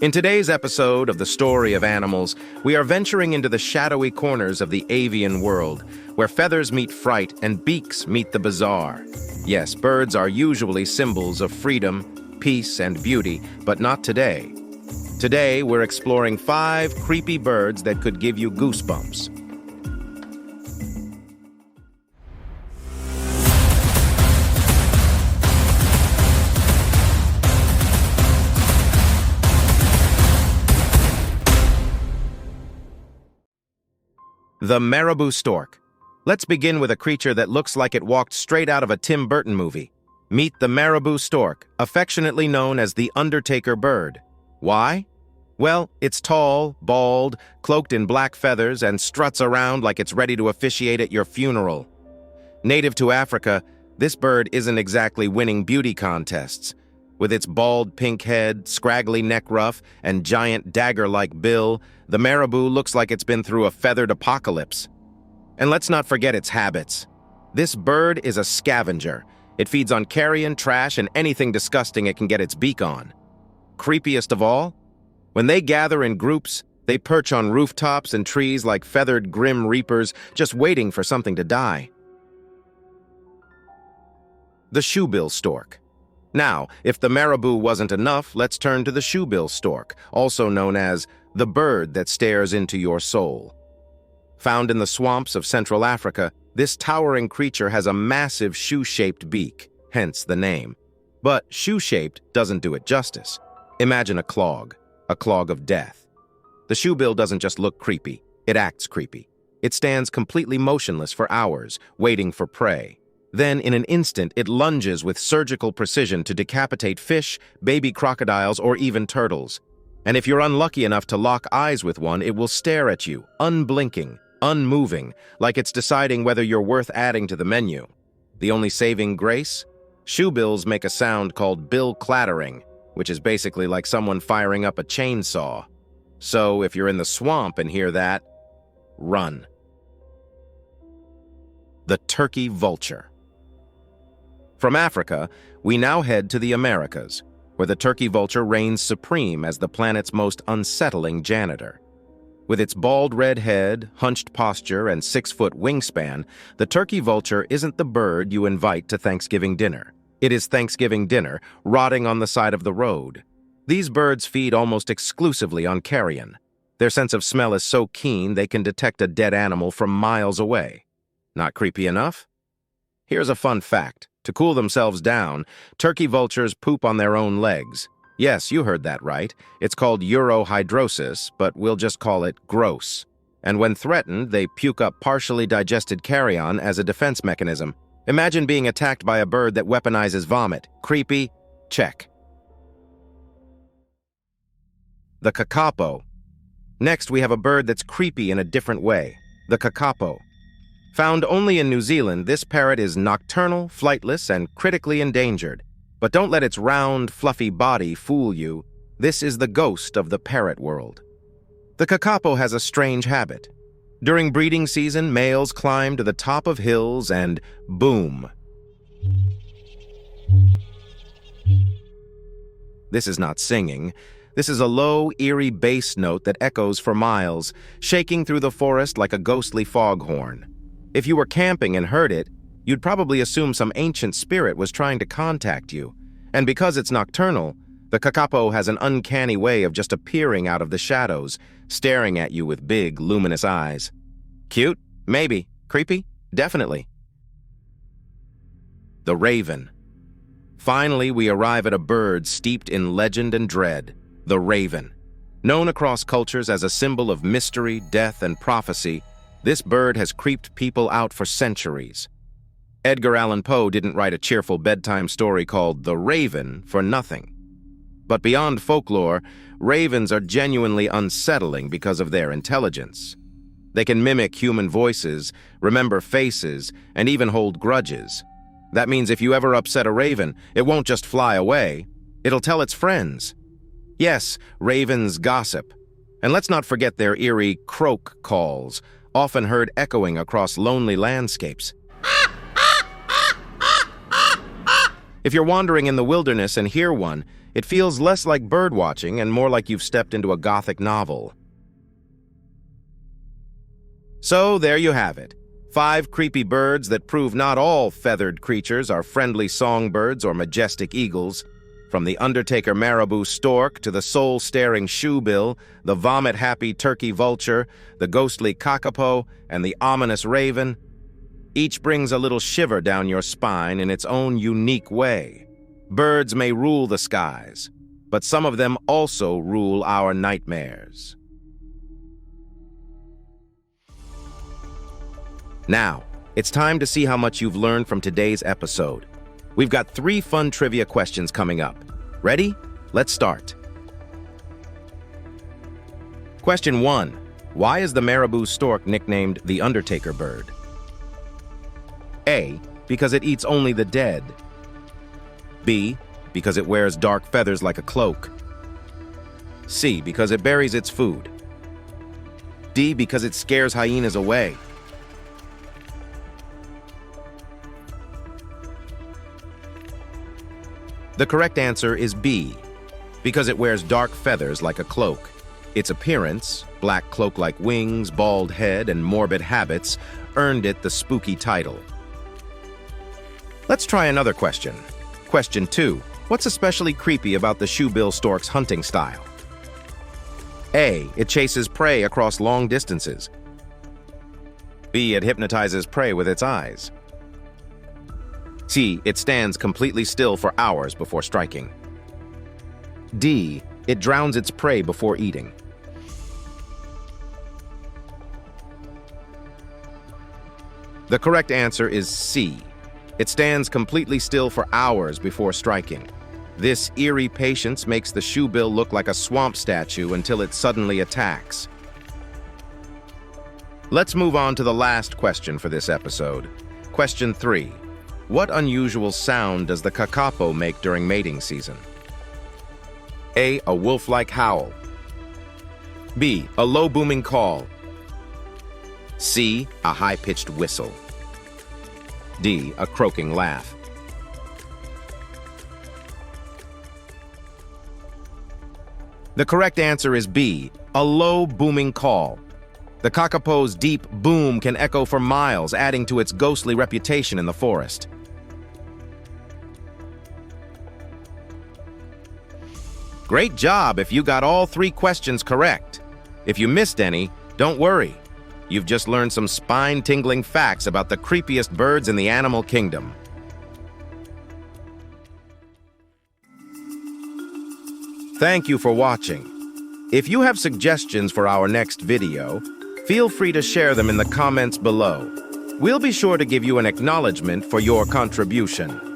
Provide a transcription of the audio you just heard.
In today's episode of The Story of Animals, we are venturing into the shadowy corners of the avian world, where feathers meet fright and beaks meet the bizarre. Yes, birds are usually symbols of freedom, peace, and beauty, but not today. Today, we're exploring 5 creepy birds that could give you goosebumps. The Marabou Stork. Let's begin with a creature that looks like it walked straight out of a Tim Burton movie. Meet the Marabou Stork, affectionately known as the Undertaker bird. Why? Well, it's tall, bald, cloaked in black feathers, and struts around like it's ready to officiate at your funeral. Native to Africa, this bird isn't exactly winning beauty contests. With its bald pink head, scraggly neck ruff, and giant dagger-like bill, the marabou looks like it's been through a feathered apocalypse. And let's not forget its habits. This bird is a scavenger. It feeds on carrion, trash, and anything disgusting it can get its beak on. Creepiest of all? When they gather in groups, they perch on rooftops and trees like feathered grim reapers, just waiting for something to die. The Shoebill stork. Now, if the marabou wasn't enough, let's turn to the shoebill stork, also known as the bird that stares into your soul. Found in the swamps of Central Africa, this towering creature has a massive shoe-shaped beak, hence the name. But shoe-shaped doesn't do it justice. Imagine a clog of death. The shoebill doesn't just look creepy, it acts creepy. It stands completely motionless for hours, waiting for prey. Then, in an instant, it lunges with surgical precision to decapitate fish, baby crocodiles, or even turtles. And if you're unlucky enough to lock eyes with one, it will stare at you, unblinking, unmoving, like it's deciding whether you're worth adding to the menu. The only saving grace? Shoebills make a sound called bill clattering, which is basically like someone firing up a chainsaw. So, if you're in the swamp and hear that, run. The Turkey Vulture. From Africa, we now head to the Americas, where the turkey vulture reigns supreme as the planet's most unsettling janitor. With its bald red head, hunched posture, and 6-foot wingspan, the turkey vulture isn't the bird you invite to Thanksgiving dinner. It is Thanksgiving dinner, rotting on the side of the road. These birds feed almost exclusively on carrion. Their sense of smell is so keen they can detect a dead animal from miles away. Not creepy enough? Here's a fun fact. To cool themselves down, turkey vultures poop on their own legs. Yes, you heard that right. It's called urohydrosis, but we'll just call it gross. And when threatened, they puke up partially digested carrion as a defense mechanism. Imagine being attacked by a bird that weaponizes vomit. Creepy? Check. The Kakapo. Next, we have a bird that's creepy in a different way. The Kakapo. Found only in New Zealand, this parrot is nocturnal, flightless, and critically endangered. But don't let its round, fluffy body fool you. This is the ghost of the parrot world. The Kakapo has a strange habit. During breeding season, males climb to the top of hills and boom. This is not singing. This is a low, eerie bass note that echoes for miles, shaking through the forest like a ghostly foghorn. If you were camping and heard it, you'd probably assume some ancient spirit was trying to contact you. And because it's nocturnal, the Kakapo has an uncanny way of just appearing out of the shadows, staring at you with big, luminous eyes. Cute? Maybe. Creepy? Definitely. The Raven. Finally, we arrive at a bird steeped in legend and dread, the raven. Known across cultures as a symbol of mystery, death, and prophecy, this bird has creeped people out for centuries. Edgar Allan Poe didn't write a cheerful bedtime story called The Raven for nothing. But beyond folklore, ravens are genuinely unsettling because of their intelligence. They can mimic human voices, remember faces, and even hold grudges. That means if you ever upset a raven, it won't just fly away. It'll tell its friends. Yes, ravens gossip. And let's not forget their eerie croak calls, often heard echoing across lonely landscapes. If you're wandering in the wilderness and hear one, it feels less like birdwatching and more like you've stepped into a gothic novel. So there you have it. 5 creepy birds that prove not all feathered creatures are friendly songbirds or majestic eagles. From the Undertaker Marabou Stork to the soul-staring Shoebill, the vomit-happy Turkey Vulture, the ghostly Kakapo, and the ominous Raven, each brings a little shiver down your spine in its own unique way. Birds may rule the skies, but some of them also rule our nightmares. Now, it's time to see how much you've learned from today's episode. We've got 3 fun trivia questions coming up. Ready? Let's start. Question 1. Why is the Marabou Stork nicknamed the Undertaker bird? A. Because it eats only the dead. B. Because it wears dark feathers like a cloak. C. Because it buries its food. D. Because it scares hyenas away. The correct answer is B, because it wears dark feathers like a cloak. Its appearance, black cloak-like wings, bald head, and morbid habits, earned it the spooky title. Let's try another question. Question 2. What's especially creepy about the Shoebill stork's hunting style? A. It chases prey across long distances. B. It hypnotizes prey with its eyes. C. It stands completely still for hours before striking. D. It drowns its prey before eating. The correct answer is C. It stands completely still for hours before striking. This eerie patience makes the Shoebill look like a swamp statue until it suddenly attacks. Let's move on to the last question for this episode. Question 3. What unusual sound does the Kakapo make during mating season? A. A wolf-like howl. B. A low booming call. C. A high-pitched whistle. D. A croaking laugh. The correct answer is B. A low booming call. The Kakapo's deep boom can echo for miles, adding to its ghostly reputation in the forest. Great job if you got all 3 questions correct. If you missed any, don't worry. You've just learned some spine-tingling facts about the creepiest birds in the animal kingdom. Thank you for watching. If you have suggestions for our next video, feel free to share them in the comments below. We'll be sure to give you an acknowledgement for your contribution.